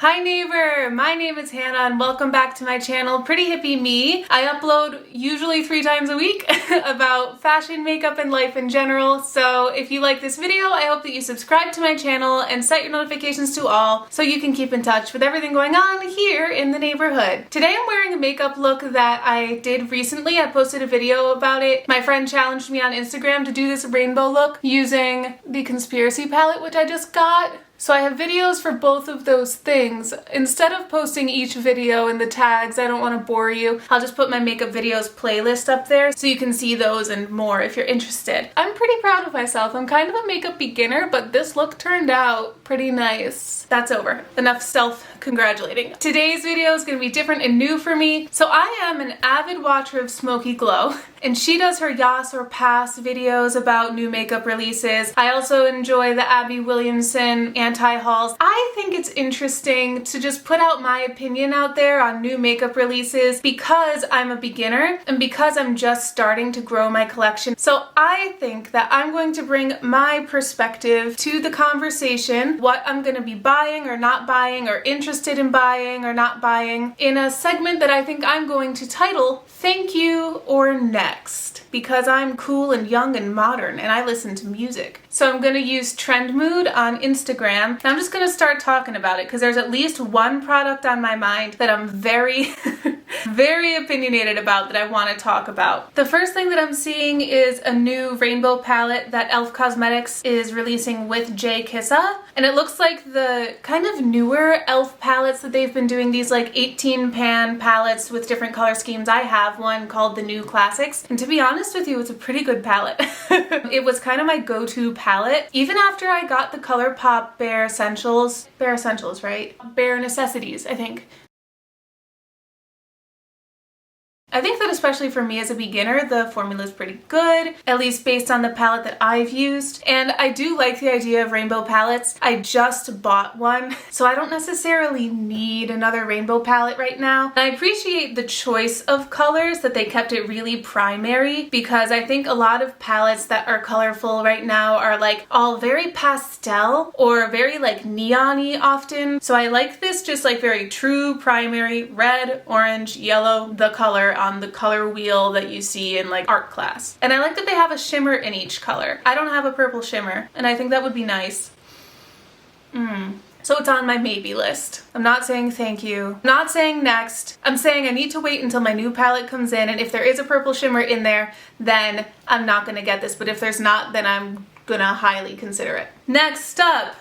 Hi neighbor, my name is Hannah and welcome back to my channel, Pretty Hippie Me. I upload usually 3 times a week about fashion, makeup, and life in general. So if you like this video, I hope that you subscribe to my channel and set your notifications to all so you can keep in touch with everything going on here in the neighborhood. Today I'm wearing a makeup look that I did recently. I posted a video about it. My friend challenged me on Instagram to do this rainbow look using the Conspiracy palette, which I just got. So I have videos for both of those things. Instead of posting each video in the tags, I don't want to bore you, I'll just put my makeup videos playlist up there so you can see those and more if you're interested. I'm pretty proud of myself. I'm kind of a makeup beginner, but this look turned out pretty nice. That's over. Enough self-congratulating. Today's video is going to be different and new for me. So I am an avid watcher of Smokey Glow, and she does her Yass or Pass videos about new makeup releases. I also enjoy the Abby Williamson Anti-Hauls. I think it's interesting to just put out my opinion out there on new makeup releases because I'm a beginner and because I'm just starting to grow my collection. So I think that I'm going to bring my perspective to the conversation, what I'm going to be buying or not buying or interested in buying or not buying, in a segment that I think I'm going to title Thank You or Next, because I'm cool and young and modern and I listen to music. So I'm going to use Trend Mood on Instagram, and I'm just going to start talking about it because there's at least one product on my mind that I'm very very opinionated about that I want to talk about. The first thing that I'm seeing is a new rainbow palette that e.l.f. Cosmetics is releasing with J Kissa, and it looks like the kind of newer e.l.f. palettes that they've been doing, these like 18 pan palettes with different color schemes. I have one called the New Classics, and to be honest with you, it's a pretty good palette. It was kind of my go-to palette even after I got the ColourPop Bare Essentials, right? Bare Necessities, I think. I think that especially for me as a beginner, the formula is pretty good, at least based on the palette that I've used. And I do like the idea of rainbow palettes. I just bought one, so I don't necessarily need another rainbow palette right now. And I appreciate the choice of colors, that they kept it really primary, because I think a lot of palettes that are colorful right now are like all very pastel or very like neon-y often. So I like this just like very true primary, red, orange, yellow, the color on the color wheel that you see in like art class. And I like that they have a shimmer in each color. I don't have a purple shimmer, and I think that would be nice. So it's on my maybe list. I'm not saying thank you. I'm not saying next. I'm saying I need to wait until my new palette comes in, and if there is a purple shimmer in there, then I'm not gonna get this. But if there's not, then I'm gonna highly consider it. Next up,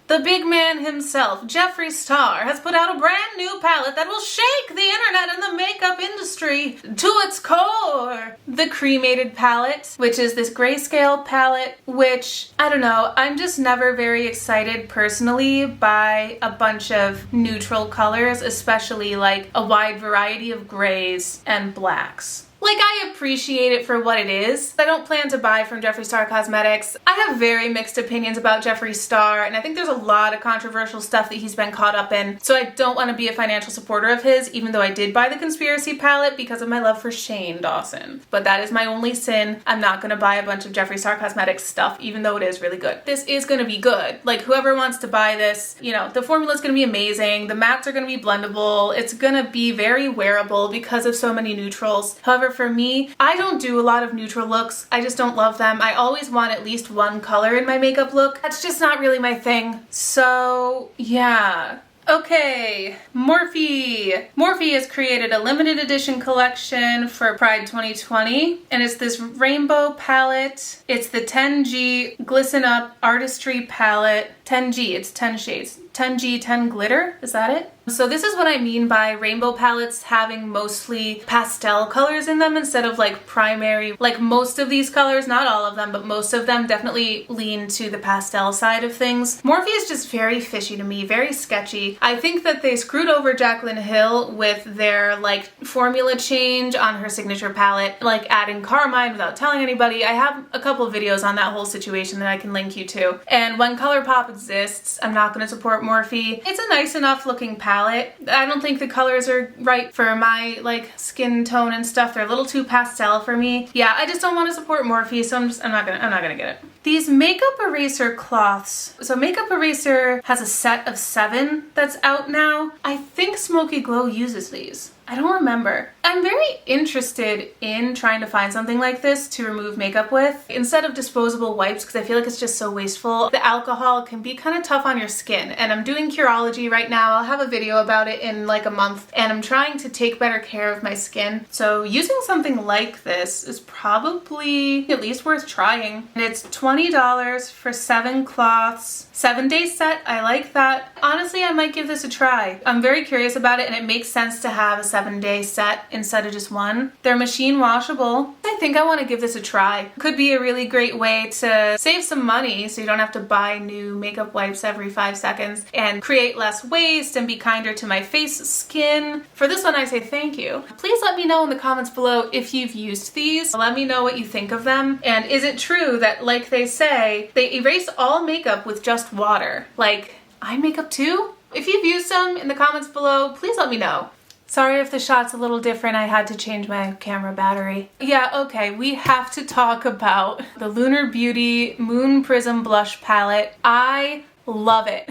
the big man himself, Jeffree Star, has put out a brand new palette that will shake the internet and the makeup industry to its core. The Cremated palette, which is this grayscale palette, which, I don't know, I'm just never very excited personally by a bunch of neutral colors, especially like a wide variety of grays and blacks. Like, I appreciate it for what it is. I don't plan to buy from Jeffree Star Cosmetics. I have very mixed opinions about Jeffree Star, and I think there's a lot of controversial stuff that he's been caught up in, so I don't want to be a financial supporter of his, even though I did buy the Conspiracy palette because of my love for Shane Dawson. But that is my only sin. I'm not going to buy a bunch of Jeffree Star Cosmetics stuff, even though it is really good. This is going to be good. Like, whoever wants to buy this, you know, the formula is going to be amazing. The mattes are going to be blendable. It's going to be very wearable because of so many neutrals. However, for me, I don't do a lot of neutral looks. I just don't love them. I always want at least one color in my makeup look. That's just not really my thing. So yeah. Okay, Morphe. Morphe has created a limited edition collection for Pride 2020, and it's this rainbow palette. It's the 10G Glisten Up Artistry palette. 10G, it's 10 shades. 10G, 10 glitter, is that it? So this is what I mean by rainbow palettes having mostly pastel colors in them instead of like primary. Like most of these colors, not all of them, but most of them definitely lean to the pastel side of things. Morphe is just very fishy to me, very sketchy. I think that they screwed over Jaclyn Hill with their like formula change on her signature palette, like adding carmine without telling anybody. I have a couple of videos on that whole situation that I can link you to. And when ColourPop exists, I'm not going to support Morphe. It's a nice enough looking palette. I don't think the colors are right for my like skin tone and stuff. They're a little too pastel for me. Yeah, I just don't want to support Morphe, so I'm not gonna get it. These makeup eraser cloths. So Makeup Eraser has a set of 7 that's out now. I think Smokey Glow uses these. I don't remember. I'm very interested in trying to find something like this to remove makeup with instead of disposable wipes, because I feel like it's just so wasteful. The alcohol can be kind of tough on your skin, and I'm doing Curology right now. I'll have a video about it in like a month, and I'm trying to take better care of my skin. So using something like this is probably at least worth trying. And it's $20 for 7 cloths. 7-day set, I like that. Honestly, I might give this a try. I'm very curious about it, and it makes sense to have a 7-day set instead of just one. They're machine washable. I think I want to give this a try. Could be a really great way to save some money so you don't have to buy new makeup wipes every 5 seconds and create less waste and be kinder to my face skin. For this one, I say thank you. Please let me know in the comments below if you've used these. Let me know what you think of them. And is it true that, like they say, they erase all makeup with just water? Like eye makeup too? If you've used them in the comments below, please let me know. Sorry if the shot's a little different, I had to change my camera battery. Yeah, okay, we have to talk about the Lunar Beauty Moon Prism Blush Palette. I love it.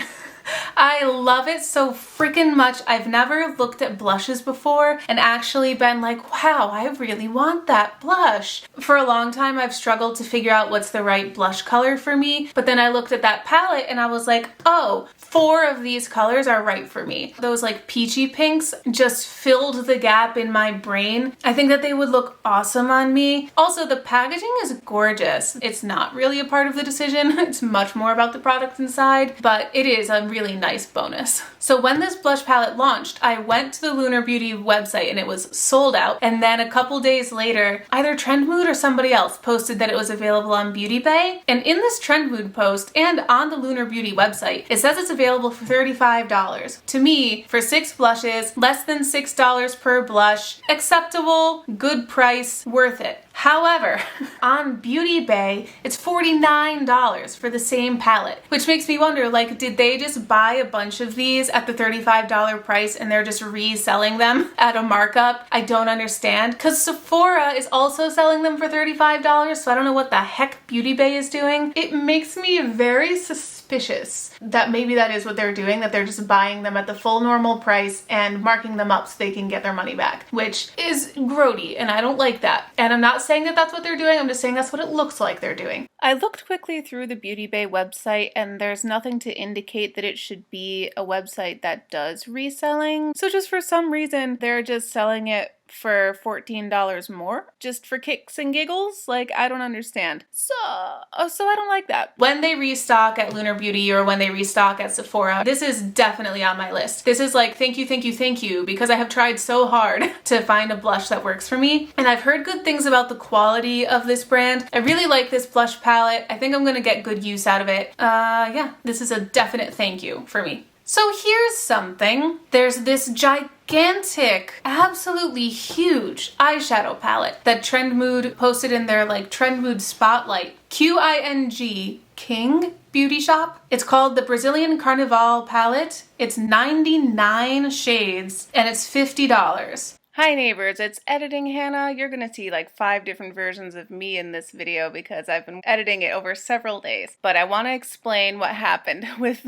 I love it so freaking much. I've never looked at blushes before and actually been like, wow, I really want that blush. For a long time, I've struggled to figure out what's the right blush color for me, but then I looked at that palette and I was like, oh, 4 of these colors are right for me. Those like peachy pinks just filled the gap in my brain. I think that they would look awesome on me. Also, the packaging is gorgeous. It's not really a part of the decision. It's much more about the product inside, but it is a really nice bonus. So when this blush palette launched, I went to the Lunar Beauty website and it was sold out. And then a couple days later, either Trendmood or somebody else posted that it was available on Beauty Bay. And in this Trendmood post and on the Lunar Beauty website, it says it's available for $35. To me, for 6 blushes, less than $6 per blush, acceptable, good price, worth it. However, on Beauty Bay, it's $49 for the same palette, which makes me wonder, like, did they just buy a bunch of these at the $35 price and they're just reselling them at a markup? I don't understand, because Sephora is also selling them for $35, so I don't know what the heck Beauty Bay is doing. It makes me very suspicious that maybe that is what they're doing, that they're just buying them at the full normal price and marking them up so they can get their money back, which is grody, and I don't like that. And I'm not saying that that's what they're doing, I'm just saying that's what it looks like they're doing. I looked quickly through the Beauty Bay website and there's nothing to indicate that it should be a website that does reselling. So just for some reason, they're just selling it for $14 more just for kicks and giggles. Like, I don't understand. So I don't like that. When they restock at Lunar Beauty or when they restock at Sephora, this is definitely on my list. This is like, thank you, thank you, thank you, because I have tried so hard to find a blush that works for me. And I've heard good things about the quality of this brand. I really like this blush palette. I think I'm gonna get good use out of it. Yeah, this is a definite thank you for me. So here's something. There's this gigantic, absolutely huge eyeshadow palette that Trendmood posted in their like Trendmood Spotlight. King Beauty Shop. It's called the Brazilian Carnival palette. It's 99 shades and it's $50. Hi neighbors, it's Editing Hannah. You're gonna see like 5 different versions of me in this video because I've been editing it over several days. But I want to explain what happened with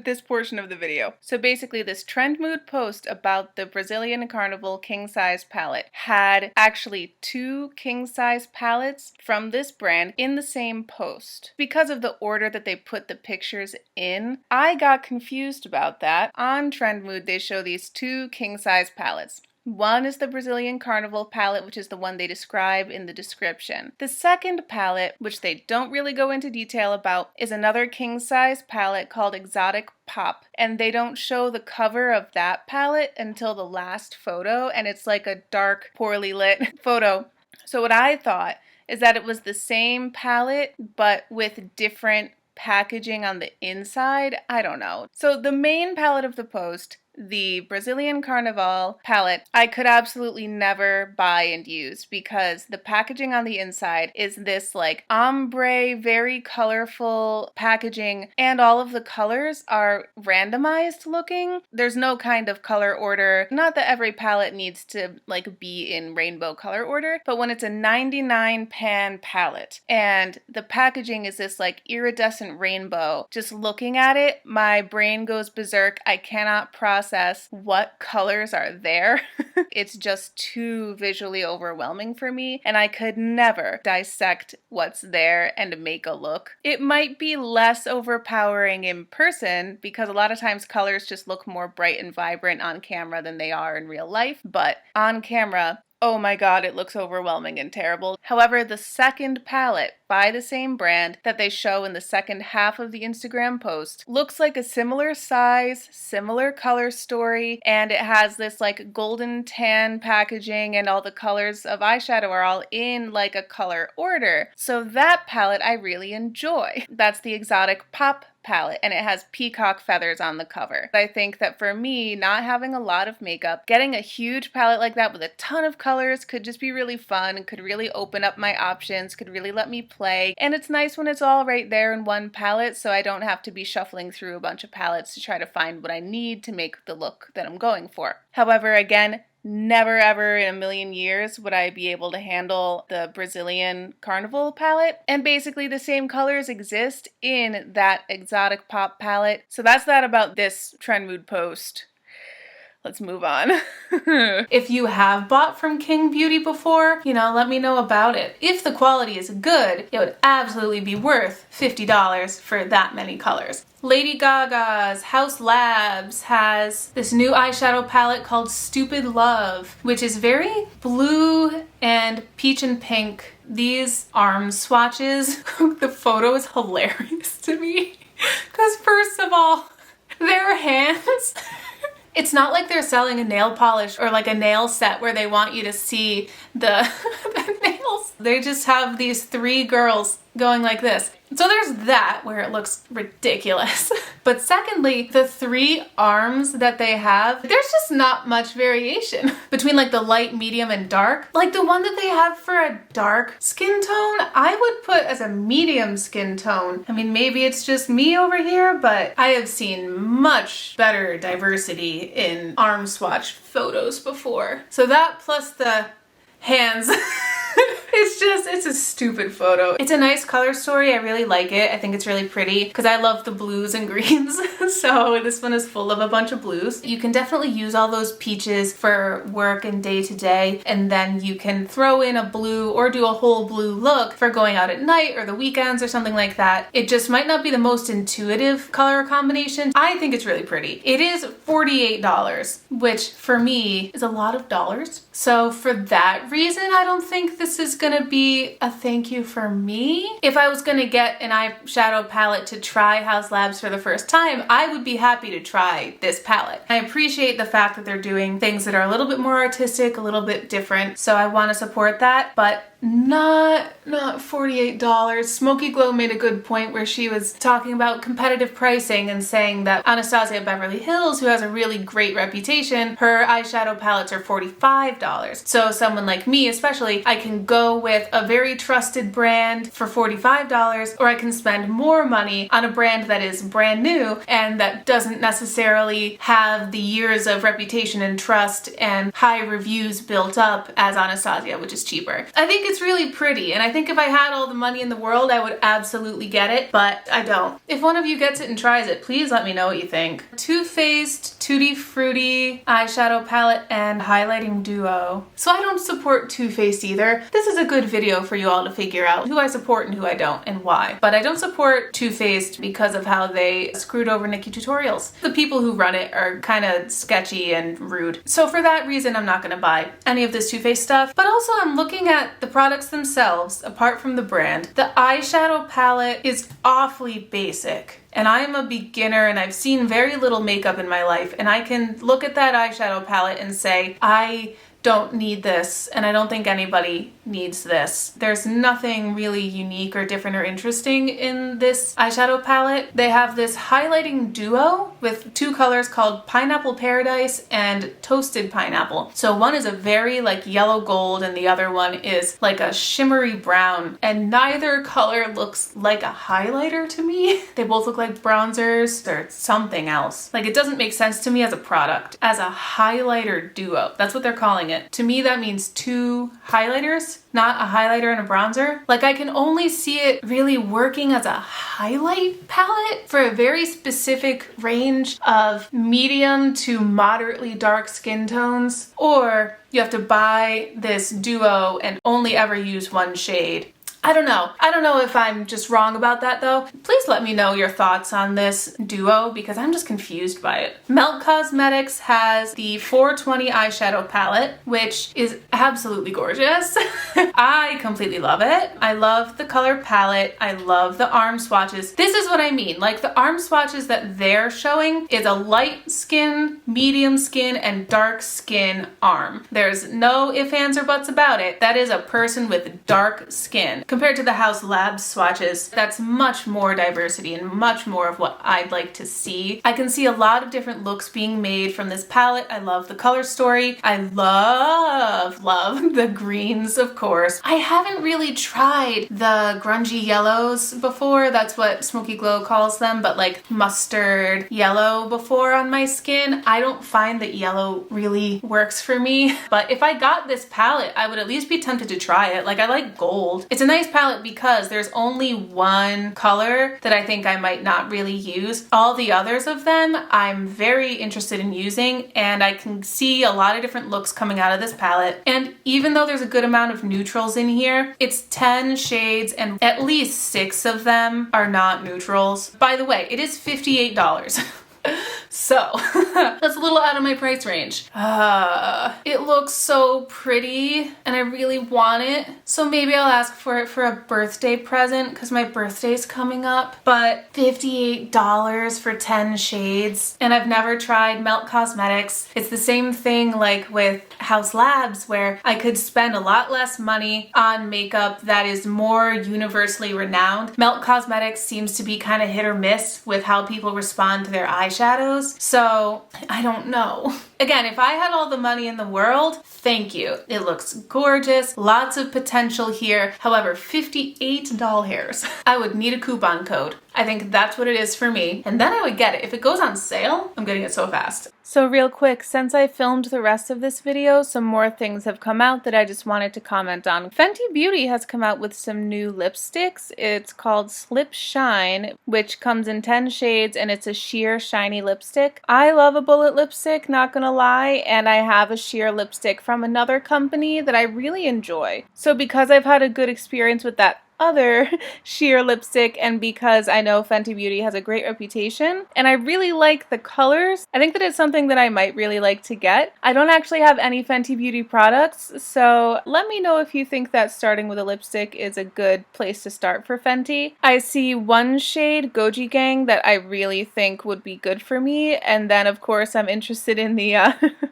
this portion of the video. So basically this Trendmood post about the Brazilian Carnival king size palette had actually 2 king size palettes from this brand in the same post. Because of the order that they put the pictures in, I got confused about that. On Trendmood they show these 2 king size palettes. One is the Brazilian Carnival palette, which is the one they describe in the description. The second palette, which they don't really go into detail about, is another king-size palette called Exotic Pop, and they don't show the cover of that palette until the last photo, and it's like a dark, poorly lit photo. So what I thought is that it was the same palette, but with different packaging on the inside. I don't know. So the main palette of the post the Brazilian Carnival palette I could absolutely never buy and use because the packaging on the inside is this like ombre, very colorful packaging, and all of the colors are randomized looking. There's no kind of color order. Not that every palette needs to like be in rainbow color order, but when it's a 99 pan palette and the packaging is this like iridescent rainbow, just looking at it, my brain goes berserk. I cannot process what colors are there. It's just too visually overwhelming for me, and I could never dissect what's there and make a look. It might be less overpowering in person because a lot of times colors just look more bright and vibrant on camera than they are in real life, but on camera, oh my god, it looks overwhelming and terrible. However, the second palette by the same brand that they show in the second half of the Instagram post looks like a similar size, similar color story, and it has this like golden tan packaging and all the colors of eyeshadow are all in like a color order. So that palette I really enjoy. That's the Exotic Pop palette, and it has peacock feathers on the cover. I think that for me, not having a lot of makeup, getting a huge palette like that with a ton of colors could just be really fun and could really open up my options, could really let me play. And it's nice when it's all right there in one palette, so I don't have to be shuffling through a bunch of palettes to try to find what I need to make the look that I'm going for. However, again, never ever in a million years would I be able to handle the Brazilian Carnival palette. And basically the same colors exist in that Exotic Pop palette. So that's that about this Trend Mood post. Let's move on. If you have bought from King Beauty before, let me know about it. If the quality is good, it would absolutely be worth $50 for that many colors. Lady Gaga's Haus Labs has this new eyeshadow palette called Stupid Love, which is very blue and peach and pink. These arm swatches, the photo is hilarious to me. Because first of all, their hands... It's not like they're selling a nail polish or like a nail set where they want you to see the nails. They just have these three girls going like this. So there's that where it looks ridiculous. But secondly, the three arms that they have, there's just not much variation between like the light, medium, and dark. Like the one that they have for a dark skin tone, I would put as a medium skin tone. I mean, maybe it's just me over here, but I have seen much better diversity in arm swatch photos before. So that plus the hands. It's a stupid photo. It's a nice color story. I really like it. I think it's really pretty because I love the blues and greens. So this one is full of a bunch of blues. You can definitely use all those peaches for work and day to day, and then you can throw in a blue or do a whole blue look for going out at night or the weekends or something like that. It just might not be the most intuitive color combination. I think it's really pretty. It is $48, which for me is a lot of dollars. So for that reason, I don't think this is gonna be a thank you for me. If I was gonna get an eyeshadow palette to try Haus Labs for the first time, I would be happy to try this palette. I appreciate the fact that they're doing things that are a little bit more artistic, a little bit different, so I want to support that, but not $48. Smokey Glow made a good point where she was talking about competitive pricing and saying that Anastasia Beverly Hills, who has a really great reputation, her eyeshadow palettes are $45. So someone like me especially, I can go with a very trusted brand for $45, or I can spend more money on a brand that is brand new and that doesn't necessarily have the years of reputation and trust and high reviews built up as Anastasia, which is cheaper. I think it's really pretty, and I think if I had all the money in the world, I would absolutely get it, but I don't. If one of you gets it and tries it, please let me know what you think. Too Faced Tutti Frutti eyeshadow palette and highlighting duo. So I don't support Too Faced either. This is a good video for you all to figure out who I support and who I don't and why. But I don't support Too Faced because of how they screwed over Nikkie Tutorials. The people who run it are kind of sketchy and rude. So for that reason, I'm not gonna buy any of this Too Faced stuff. But also I'm looking at the products themselves, apart from the brand. The eyeshadow palette is awfully basic. And I am a beginner and I've seen very little makeup in my life, and I can look at that eyeshadow palette and say, I don't need this, and I don't think anybody needs this. There's nothing really unique or different or interesting in this eyeshadow palette. They have this highlighting duo with two colors called Pineapple Paradise and Toasted Pineapple. So one is a very like yellow gold and the other one is like a shimmery brown, and neither color looks like a highlighter to me. They both look like bronzers or something else. Like, it doesn't make sense to me as a product. As a highlighter duo, that's what they're calling it. To me, that means two highlighters, not a highlighter and a bronzer. Like, I can only see it really working as a highlight palette for a very specific range of medium to moderately dark skin tones, or you have to buy this duo and only ever use one shade. I don't know. I don't know if I'm just wrong about that though. Please let me know your thoughts on this duo because I'm just confused by it. Melt Cosmetics has the 420 eyeshadow palette, which is absolutely gorgeous. I completely love it. I love the color palette. I love the arm swatches. This is what I mean. Like, the arm swatches that they're showing is a light skin, medium skin, and dark skin arm. There's no ifs, ands, or buts about it. That is a person with dark skin. Compared to the House Labs swatches, that's much more diversity and much more of what I'd like to see. I can see a lot of different looks being made from this palette. I love the color story. I love the greens, of course. I haven't really tried the grungy yellows before. That's what Smokey Glow calls them, but like mustard yellow before on my skin. I don't find that yellow really works for me, but if I got this palette, I would at least be tempted to try it. Like, I like gold. It's a nice palette because there's only one color that I think I might not really use. All the others of them I'm very interested in using, and I can see a lot of different looks coming out of this palette. And even though there's a good amount of neutrals in here, it's 10 shades and at least 6 of them are not neutrals. By the way, it is $58. So that's a little out of my price range. It looks so pretty and I really want it. So maybe I'll ask for it for a birthday present because my birthday's coming up. But $58 for 10 shades. And I've never tried Melt Cosmetics. It's the same thing like with House Labs where I could spend a lot less money on makeup that is more universally renowned. Melt Cosmetics seems to be kind of hit or miss with how people respond to their eyeshadows. So I don't know. Again, if I had all the money in the world, thank you. It looks gorgeous, lots of potential here. However, $58. I would need a coupon code. I think that's what it is for me. And then I would get it. If it goes on sale, I'm getting it so fast. So real quick, since I filmed the rest of this video, some more things have come out that I just wanted to comment on. Fenty Beauty has come out with some new lipsticks. It's called Slip Shine, which comes in 10 shades and it's a sheer shiny lipstick. I love a bullet lipstick, not gonna lie, and I have a sheer lipstick from another company that I really enjoy. So because I've had a good experience with that other sheer lipstick and because I know Fenty Beauty has a great reputation and I really like the colors, I think that it's something that I might really like to get. I don't actually have any Fenty Beauty products, so let me know if you think that starting with a lipstick is a good place to start for Fenty. I see one shade, Goji Gang, that I really think would be good for me, and then of course I'm interested in the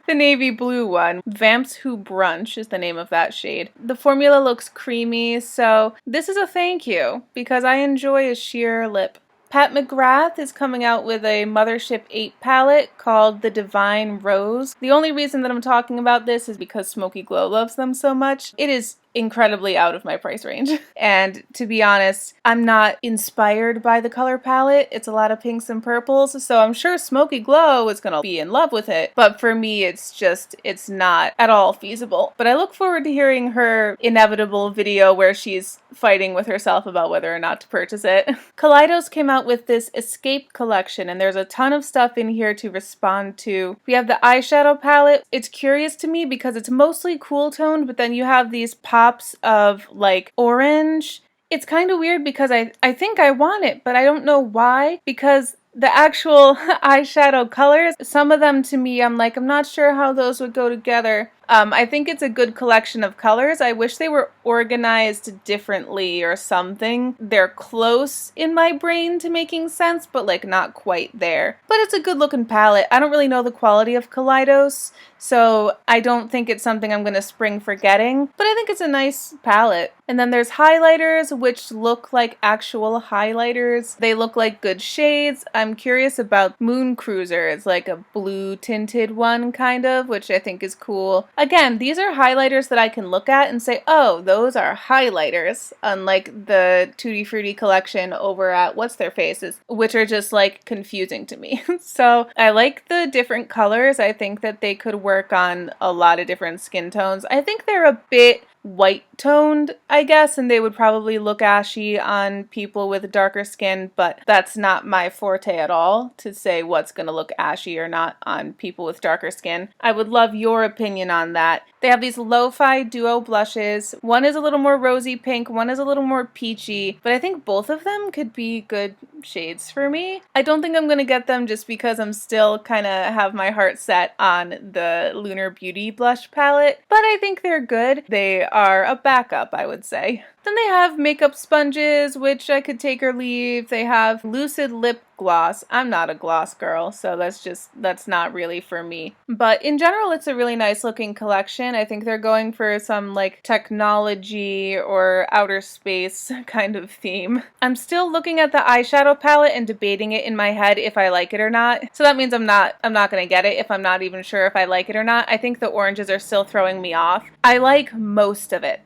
the navy blue one. Vamps Who Brunch is the name of that shade. The formula looks creamy, so this is a thank you because I enjoy a sheer lip. Pat McGrath is coming out with a Mothership 8 palette called The Divine Rose. The only reason that I'm talking about this is because Smokey Glow loves them so much. It is incredibly out of my price range. And to be honest, I'm not inspired by the color palette. It's a lot of pinks and purples, so I'm sure Smokey Glow is gonna be in love with it. But for me, it's not at all feasible. But I look forward to hearing her inevitable video where she's fighting with herself about whether or not to purchase it. Kaleidos came out with this Escape collection, and there's a ton of stuff in here to respond to. We have the eyeshadow palette. It's curious to me because it's mostly cool toned, but then you have these pops of like orange. It's kind of weird because I think I want it, but I don't know why, because the actual eyeshadow colors, some of them to me, I'm like, I'm not sure how those would go together. I think it's a good collection of colors. I wish they were organized differently or something. They're close in my brain to making sense, but like not quite there. But it's a good looking palette. I don't really know the quality of Kaleidos, so I don't think it's something I'm going to spring for getting, but I think it's a nice palette. And then there's highlighters, which look like actual highlighters. They look like good shades. I'm curious about Moon Cruiser. It's like a blue tinted one kind of, which I think is cool. Again, these are highlighters that I can look at and say, oh, those are highlighters, unlike the Tutti Frutti collection over at What's Their Faces, which are just like confusing to me. So I like the different colors. I think that they could work on a lot of different skin tones. I think they're a bit white toned, I guess, and they would probably look ashy on people with darker skin, but that's not my forte at all to say what's going to look ashy or not on people with darker skin. I would love your opinion on that. They have these lo-fi duo blushes. One is a little more rosy pink, one is a little more peachy, but I think both of them could be good shades for me. I don't think I'm going to get them just because I'm still kind of have my heart set on the Lunar Beauty blush palette, but I think they're good. They are a backup, I would say. Then they have makeup sponges, which I could take or leave. They have Lucid Lip Gloss. I'm not a gloss girl, so that's not really for me. But in general, it's a really nice looking collection. I think they're going for some like technology or outer space kind of theme. I'm still looking at the eyeshadow palette and debating it in my head if I like it or not. So that means I'm not gonna get it if I'm not even sure if I like it or not. I think the oranges are still throwing me off. I like most of it.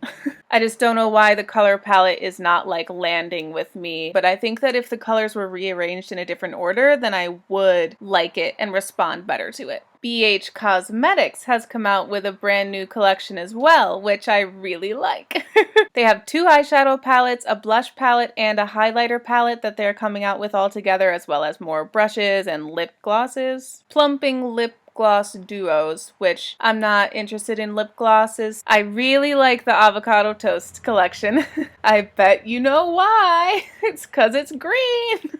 I just don't know why the color palette is not like landing with me, but I think that if the colors were rearranged in a different order, then I would like it and respond better to it. BH Cosmetics has come out with a brand new collection as well, which I really like. They have 2 eyeshadow palettes, a blush palette, and a highlighter palette that they're coming out with all together, as well as more brushes and lip glosses. Plumping lip gloss duos, which I'm not interested in lip glosses. I really like the avocado toast collection. I bet you know why. It's because it's green.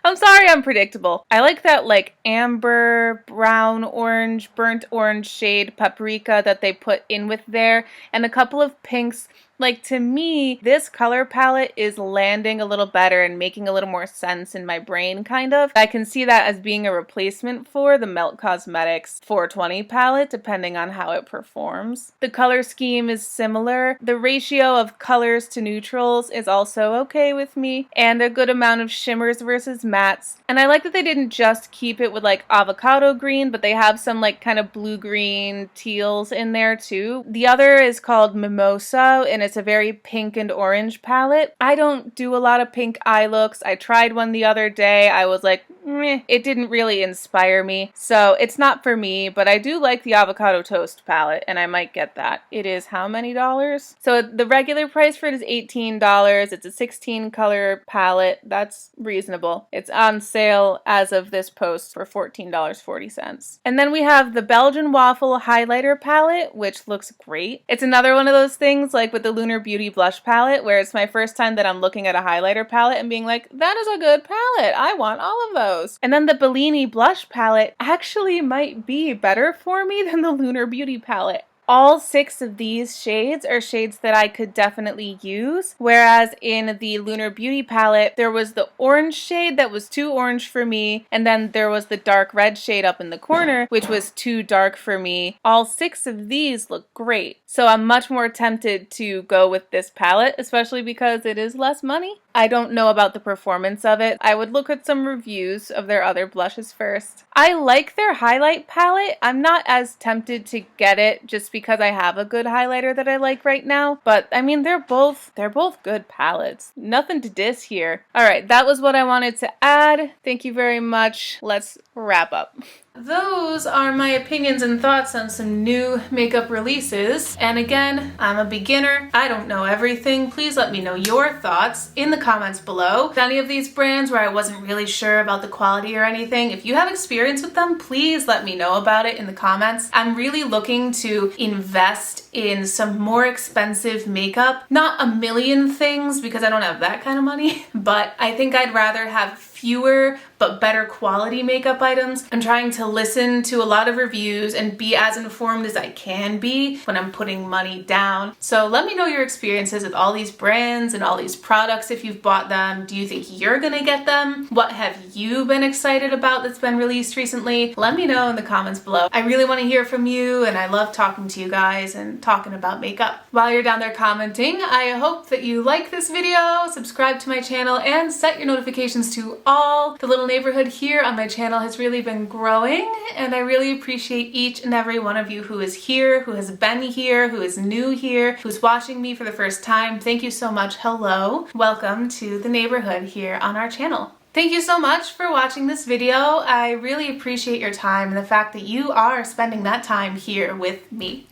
I'm sorry I'm predictable. I like that like amber, brown, orange, burnt orange shade paprika that they put in with there, and a couple of pinks. Like, to me, this color palette is landing a little better and making a little more sense in my brain, kind of. I can see that as being a replacement for the Melt Cosmetics 420 palette, depending on how it performs. The color scheme is similar. The ratio of colors to neutrals is also okay with me, and a good amount of shimmers versus mattes. And I like that they didn't just keep it with, like, avocado green, but they have some, like, kind of blue-green teals in there, too. The other is called Mimosa, and it's a very pink and orange palette. I don't do a lot of pink eye looks. I tried one the other day. I was like, meh. It didn't really inspire me. So it's not for me, but I do like the avocado toast palette, and I might get that. It is how many dollars? So the regular price for it is $18. It's a 16 color palette. That's reasonable. It's on sale as of this post for $14.40. And then we have the Belgian Waffle highlighter palette, which looks great. It's another one of those things like with the Lunar Beauty blush palette, where it's my first time that I'm looking at a highlighter palette and being like, that is a good palette. I want all of those. And then the Bellini blush palette actually might be better for me than the Lunar Beauty palette. All 6 of these shades are shades that I could definitely use, whereas in the Lunar Beauty palette, there was the orange shade that was too orange for me, and then there was the dark red shade up in the corner, which was too dark for me. All 6 of these look great, so I'm much more tempted to go with this palette, especially because it is less money. I don't know about the performance of it. I would look at some reviews of their other blushes first. I like their highlight palette. I'm not as tempted to get it just because I have a good highlighter that I like right now. But I mean, they're both good palettes. Nothing to diss here. All right, that was what I wanted to add. Thank you very much. Let's wrap up. Those are my opinions and thoughts on some new makeup releases. And again, I'm a beginner. I don't know everything. Please let me know your thoughts in the comments below. With any of these brands where I wasn't really sure about the quality or anything, if you have experience with them, please let me know about it in the comments. I'm really looking to invest in some more expensive makeup. Not a million things because I don't have that kind of money, but I think I'd rather have fewer but better quality makeup items. I'm trying to listen to a lot of reviews and be as informed as I can be when I'm putting money down. So let me know your experiences with all these brands and all these products if you've bought them. Do you think you're gonna get them? What have you been excited about that's been released recently? Let me know in the comments below. I really want to hear from you, and I love talking to you guys and talking about makeup. While you're down there commenting, I hope that you like this video, subscribe to my channel, and set your notifications to all. The little neighborhood here on my channel has really been growing, and I really appreciate each and every one of you who is here, who has been here, who is new here, who's watching me for the first time. Thank you so much. Hello. Welcome to the neighborhood here on our channel. Thank you so much for watching this video. I really appreciate your time and the fact that you are spending that time here with me.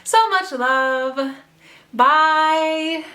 So much love. Bye.